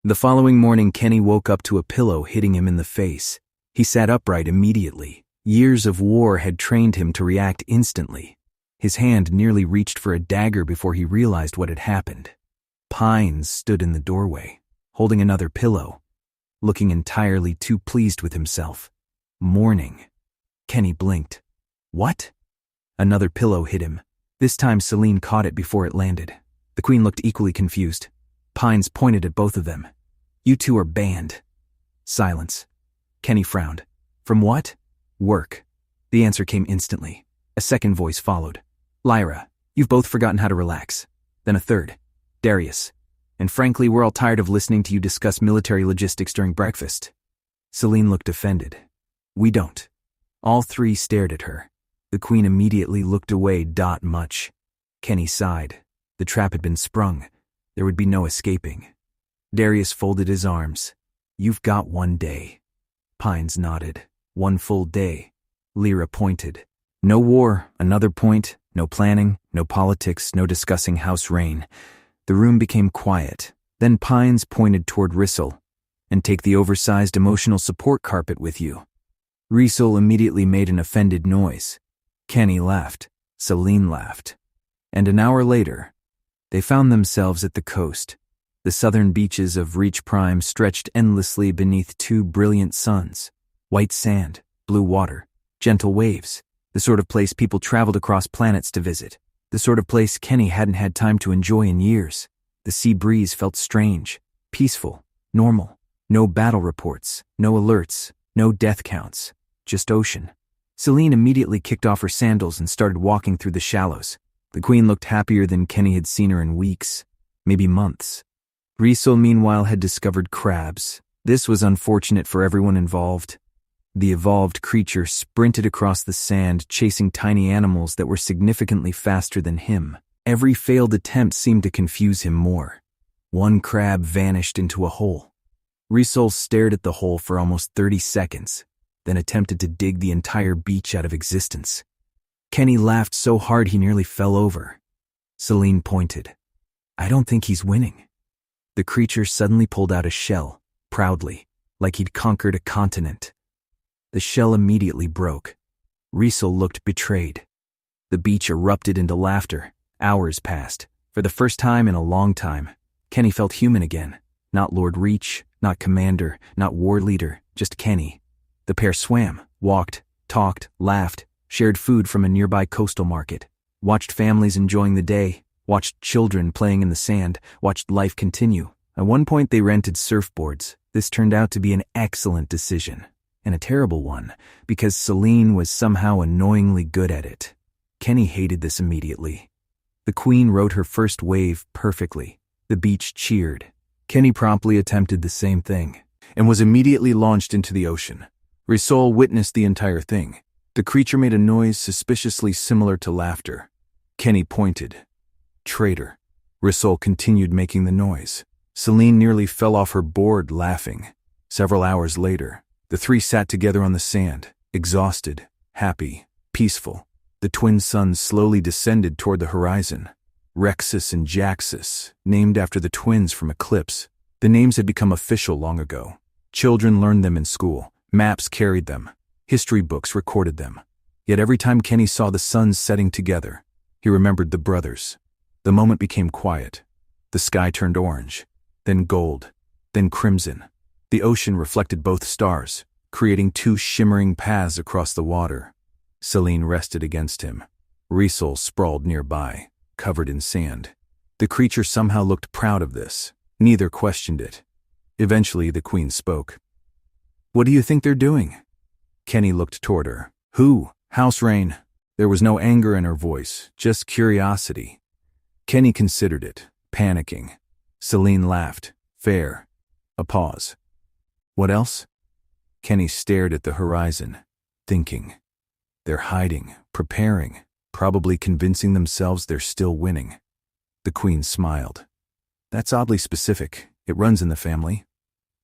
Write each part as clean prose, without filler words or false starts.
The following morning, Kenny woke up to a pillow hitting him in the face. He sat upright immediately. Years of war had trained him to react instantly. His hand nearly reached for a dagger before he realized what had happened. Pines stood in the doorway, holding another pillow, looking entirely too pleased with himself. Morning. Kenny blinked. What? Another pillow hit him. This time Celine caught it before it landed. The Queen looked equally confused. Pines pointed at both of them. You two are banned. Silence. Kenny frowned. From what? Work. The answer came instantly. A second voice followed. Lyra, you've both forgotten how to relax. Then a third. Darius. And frankly, we're all tired of listening to you discuss military logistics during breakfast. Celine looked offended. We don't. All three stared at her. The Queen immediately looked away. Much. Kenny sighed. The trap had been sprung. There would be no escaping. Darius folded his arms. You've got 1 day. Pines nodded. 1 full day. Lyra pointed. No war, another point, no planning, no politics, no discussing house reign. The room became quiet. Then Pines pointed toward Rissel. And take the oversized emotional support carpet with you. Rissel immediately made an offended noise. Kenny laughed. Celine laughed. And an hour later, they found themselves at the coast. The southern beaches of Reach Prime stretched endlessly beneath 2 brilliant suns. White sand, blue water, gentle waves. The sort of place people traveled across planets to visit. The sort of place Kenny hadn't had time to enjoy in years. The sea breeze felt strange, peaceful, normal. No battle reports, no alerts, no death counts. Just ocean. Celine immediately kicked off her sandals and started walking through the shallows. The Queen looked happier than Kenny had seen her in weeks, maybe months. Rissel, meanwhile, had discovered crabs. This was unfortunate for everyone involved. The evolved creature sprinted across the sand, chasing tiny animals that were significantly faster than him. Every failed attempt seemed to confuse him more. 1 crab vanished into a hole. Rissel stared at the hole for almost 30 seconds, then attempted to dig the entire beach out of existence. Kenny laughed so hard he nearly fell over. Celine pointed. I don't think he's winning. The creature suddenly pulled out a shell, proudly, like he'd conquered a continent. The shell immediately broke. Rissel looked betrayed. The beach erupted into laughter. Hours passed. For the first time in a long time, Kenny felt human again. Not Lord Reach, not commander, not war leader, just Kenny. The pair swam, walked, talked, laughed, shared food from a nearby coastal market, watched families enjoying the day, watched children playing in the sand, watched life continue. At one point they rented surfboards. This turned out to be an excellent decision, and a terrible one, because Celine was somehow annoyingly good at it. Kenny hated this immediately. The Queen rode her first wave perfectly. The beach cheered. Kenny promptly attempted the same thing, and was immediately launched into the ocean. Rissel witnessed the entire thing. The creature made a noise suspiciously similar to laughter. Kenny pointed. Traitor. Rissel continued making the noise. Celine nearly fell off her board laughing. Several hours later, the three sat together on the sand, exhausted, happy, peaceful. The twin suns slowly descended toward the horizon. Rexus and Jaxus, named after the twins from Eclipse. The names had become official long ago. Children learned them in school. Maps carried them. History books recorded them. Yet every time Kenny saw the suns setting together, he remembered the brothers. The moment became quiet. The sky turned orange, then gold, then crimson. The ocean reflected both stars, creating 2 shimmering paths across the water. Celine rested against him. Rissel sprawled nearby, covered in sand. The creature somehow looked proud of this. Neither questioned it. Eventually, the Queen spoke. What do you think they're doing? Kenny looked toward her. Who? House Reign. There was no anger in her voice, just curiosity. Kenny considered it, panicking. Celine laughed. Fair. A pause. What else? Kenny stared at the horizon, thinking. They're hiding, preparing, probably convincing themselves they're still winning. The Queen smiled. That's oddly specific. It runs in the family.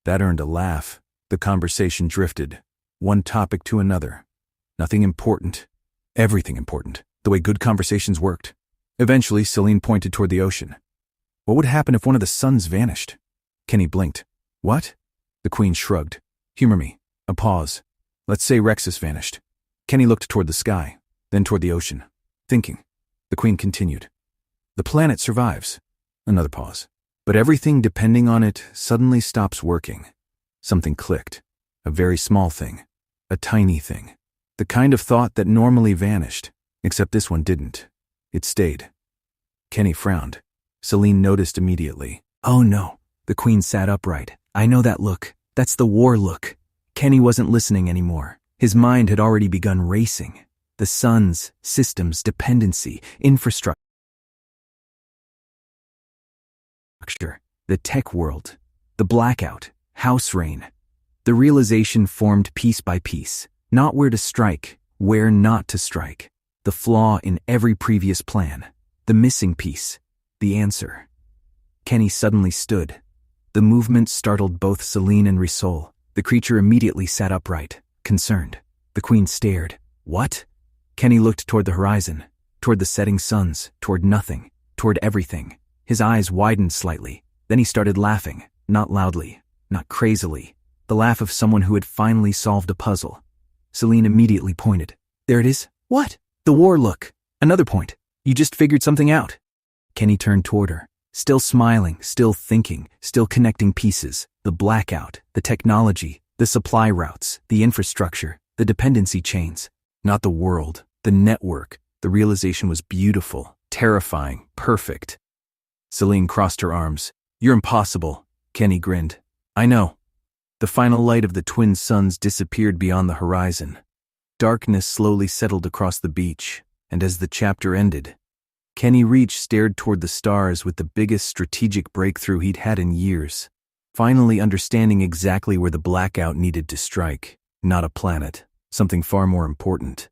That earned a laugh. The conversation drifted, one topic to another. Nothing important. Everything important, the way good conversations worked. Eventually, Celine pointed toward the ocean. What would happen if one of the suns vanished? Kenny blinked. What? The Queen shrugged. Humor me. A pause. Let's say Rexus vanished. Kenny looked toward the sky, then toward the ocean, thinking. The Queen continued. The planet survives. Another pause. But everything depending on it suddenly stops working. Something clicked. A very small thing. A tiny thing. The kind of thought that normally vanished, except this one didn't. It stayed. Kenny frowned. Celine noticed immediately. Oh no. The Queen sat upright. I know that look. That's the war look. Kenny wasn't listening anymore. His mind had already begun racing. The suns, systems, dependency, infrastructure. The tech world. The blackout. House rain. The realization formed piece by piece. Not where to strike, where not to strike. The flaw in every previous plan. The missing piece. The answer. Kenny suddenly stood. The movement startled both Celine and Risol. The creature immediately sat upright, concerned. The Queen stared. What? Kenny looked toward the horizon, toward the setting suns, toward nothing, toward everything. His eyes widened slightly. Then he started laughing, not loudly, not crazily. The laugh of someone who had finally solved a puzzle. Celine immediately pointed. There it is. What? The war look. Another point. You just figured something out. Kenny turned toward her. Still smiling, still thinking, still connecting pieces. The blackout, the technology, the supply routes, the infrastructure, the dependency chains. Not the world, the network. The realization was beautiful, terrifying, perfect. Celine crossed her arms. You're impossible. Kenny grinned. I know. The final light of the twin suns disappeared beyond the horizon. Darkness slowly settled across the beach, and as the chapter ended, Kenny Reach stared toward the stars with the biggest strategic breakthrough he'd had in years, finally understanding exactly where the blackout needed to strike. Not a planet, something far more important.